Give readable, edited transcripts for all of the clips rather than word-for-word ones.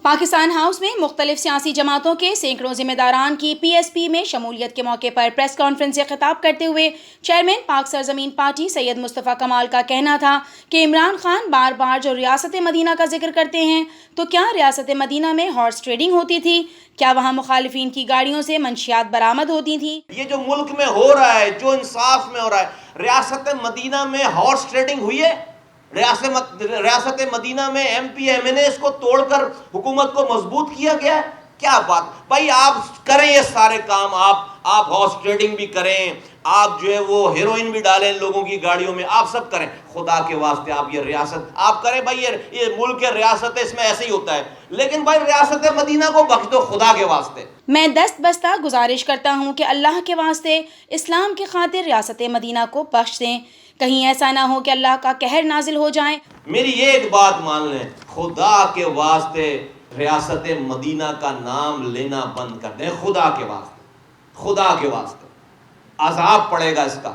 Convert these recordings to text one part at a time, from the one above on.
Pakistan house میں مختلف سیاسی جماعتوں کے سینکڑوں ذمہ داران کی پی ایس پی میں شمولیت کے موقع پر پریس کانفرنس سے خطاب کرتے ہوئے چیئرمین پاک سرزمین پارٹی سید مصطفی کمال کا کہنا تھا کہ عمران خان بار بار جو ریاست مدینہ کا ذکر کرتے ہیں تو کیا ریاست مدینہ میں ہارس ٹریڈنگ ہوتی تھی؟ کیا وہاں مخالفین کی گاڑیوں سے منشیات برآمد ہوتی تھیں؟ یہ جو ملک میں ہو رہا ہے، جو انصاف میں ہو رہا ہے، ریاست مدینہ میں ہارس ٹریڈنگ ہوئی ہے؟ ریاست مدینہ میں ایم پی ایم این اے کو توڑ کر حکومت کو مضبوط کیا گیا ہے؟ کیا بات بھائی، آپ کریں یہ سارے کام، آپ ہارس ٹریڈنگ بھی کریں، آپ جو ہے وہ ہیروئن بھی ڈالیں لوگوں کی گاڑیوں میں، آپ سب کریں، خدا کے واسطے آپ یہ ریاست آپ کریں بھائی، یہ ملک کے ریاست ہے، اس میں ایسے ہی ہوتا ہے، لیکن بھائی ریاست مدینہ کو بخش دو خدا کے واسطے۔ میں دست بستہ گزارش کرتا ہوں کہ اللہ کے واسطے اسلام کی خاطر ریاست مدینہ کو بخش دیں، کہیں ایسا نہ ہو کہ اللہ کا قہر نازل ہو جائے۔ میری یہ ایک بات مان لیں، خدا کے واسطے ریاست مدینہ کا نام لینا بند کر دیں، خدا کے واسطے عذاب پڑے گا اس کا۔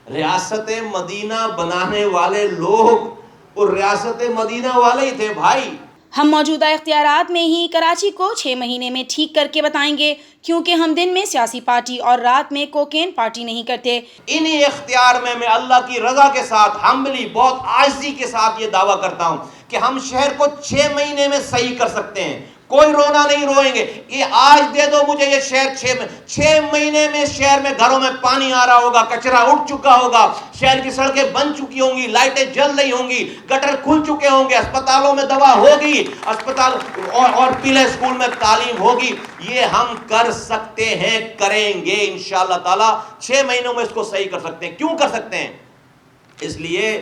ریاست مدینہ بنانے والے لوگ اور ریاست مدینہ والے ہی تھے بھائی۔ ہم موجودہ اختیارات میں ہی کراچی کو 6 مہینے میں ٹھیک کر کے بتائیں گے، کیونکہ ہم دن میں سیاسی پارٹی اور رات میں کوکین پارٹی نہیں کرتے۔ انہی اختیار میں میں اللہ کی رضا کے ساتھ ہمبلی بہت عاجزی کے ساتھ یہ دعویٰ کرتا ہوں کہ ہم شہر کو 6 مہینے میں صحیح کر سکتے ہیں، کوئی رونا نہیں روئیں گے۔ یہ آج دے دو مجھے یہ شہر 6 مہینے میں شہر میں گھروں میں پانی آ رہا ہوگا، کچرا اٹھ چکا ہوگا، شہر کی سڑکیں بن چکی ہوں گی، لائٹیں جل رہی ہوں گی، گٹر کھل چکے ہوں گے، اسپتالوں میں دوا ہوگی، اسپتال اور پلے اسکول میں تعلیم ہوگی۔ یہ ہم کر سکتے ہیں، کریں گے انشاءاللہ تعالی، 6 مہینوں میں اس کو صحیح کر سکتے ہیں۔ کیوں کر سکتے ہیں؟ اس لیے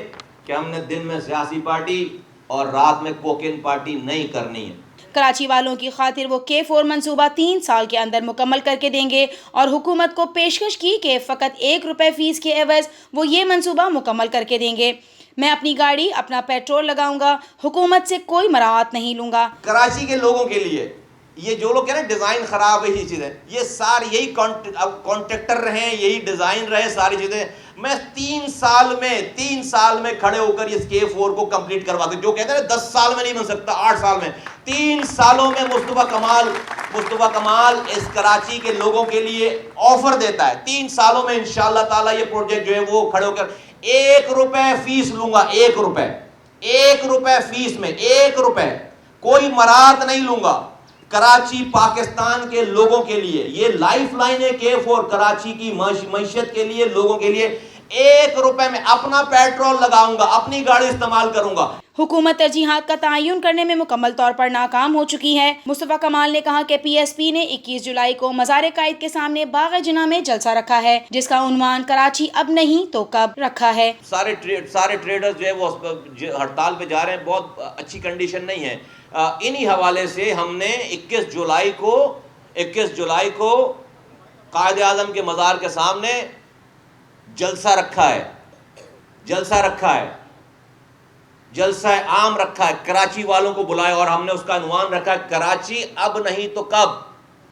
کہ ہم نے دن میں سیاسی پارٹی اور رات میں کوکین پارٹی نہیں کرنی ہے۔ کراچی والوں کی خاطر وہ K4 منصوبہ 3 سال کے اندر مکمل کر کے دیں گے اور حکومت کو پیشکش کی کہ فقط 1 روپے فیس کے عوض وہ یہ منصوبہ مکمل کر کے دیں گے۔ میں اپنی گاڑی اپنا پیٹرول لگاؤں گا، حکومت سے کوئی مراعات نہیں لوں گا۔ کراچی کے لوگوں کے لیے یہ جو لوگ کہہ رہے ہیں ڈیزائن خراب ہے، یہ چیزیں، یہ ساری یہی کانٹریکٹر رہے، یہی ڈیزائن رہے، ساری چیزیں میں 3 سال میں کھڑے ہو کر اس K4 کو کمپلیٹ کروا دوں۔ جو کہتے ہیں 10 سال میں نہیں بن سکتا، 8 سال میں، 3 سالوں میں مصطفی کمال اس کراچی کے لوگوں کے لیے آفر دیتا ہے۔ 3 سالوں میں انشاءاللہ تعالی یہ پروجیکٹ جو ہے وہ کھڑے ہو کر 1 روپے فیس لوں گا، 1 روپے فیس میں، 1 روپے، کوئی مراعات نہیں لوں گا۔ کراچی پاکستان کے لوگوں کے لیے یہ لائف لائن ہے K4، کراچی کی معیشت کے لیے، لوگوں کے لیے 1 روپے میں اپنا پیٹرول لگاؤں گا، اپنی گاڑی استعمال کروں گا۔ حکومت ترجیحات کا تعین کرنے میں مکمل طور پر ناکام ہو چکی ہے۔ مصطفی کمال نے کہا کہ پی ایس پی نے 21 جولائی کو مزار قائد کے سامنے باغ جناح میں جلسہ رکھا ہے، جس کا عنوان کراچی اب نہیں تو کب رکھا ہے۔ سارے ٹریڈرز جو ہے وہ ہڑتال پہ جا رہے ہیں، بہت اچھی کنڈیشن نہیں ہے۔ انہی حوالے سے ہم نے 21 جولائی کو قائد اعظم کے مزار کے سامنے جلسہ عام رکھا ہے، کراچی والوں کو بلائے، اور ہم نے اس کا عنوان رکھا ہے کراچی اب نہیں تو کب۔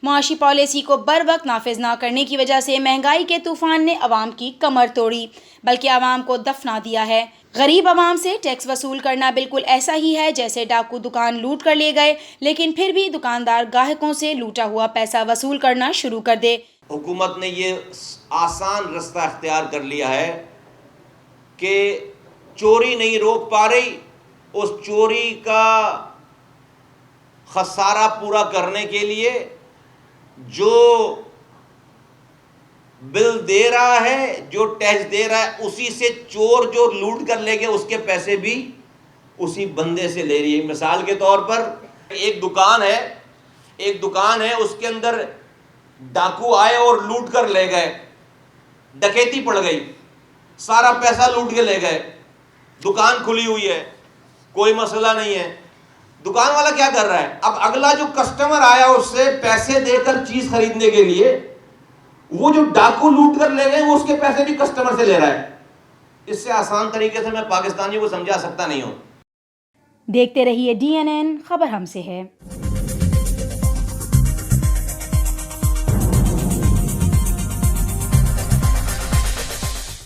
معاشی پالیسی کو بر وقت نافذ نہ کرنے کی وجہ سے مہنگائی کے طوفان نے عوام کی کمر توڑی، بلکہ عوام کو دفنا دیا ہے۔ غریب عوام سے ٹیکس وصول کرنا بالکل ایسا ہی ہے جیسے ڈاکو دکان لوٹ کر لے گئے، لیکن پھر بھی دکاندار گاہکوں سے لوٹا ہوا پیسہ وصول کرنا شروع کر دے۔ حکومت نے یہ آسان رستہ اختیار کر لیا ہے کہ چوری نہیں روک پا رہی، اس چوری کا خسارہ پورا کرنے کے لیے جو بل دے رہا ہے، جو ٹیکس دے رہا ہے، اسی سے چور جو لوٹ کر لے گئے اس کے پیسے بھی اسی بندے سے لے رہی ہے۔ مثال کے طور پر ایک دکان ہے، اس کے اندر ڈاکو آئے اور لوٹ کر لے گئے، ڈکیتی پڑ گئی، سارا پیسہ لوٹ کے لے گئے، دکان کھلی ہوئی ہے، کوئی مسئلہ نہیں ہے۔ دکان والا کیا کر رہا ہے؟ اب اگلا جو کسٹمر آیا اس سے پیسے دے کر چیز خریدنے کے لیے، وہ جو ڈاکو لوٹ کر لے گئے وہ اس کے پیسے بھی کسٹمر سے لے رہا ہے۔ اس سے آسان طریقے سے میں پاکستانیوں کو سمجھا سکتا نہیں ہوں۔ دیکھتے رہیے DNN، خبر ہم سے ہے۔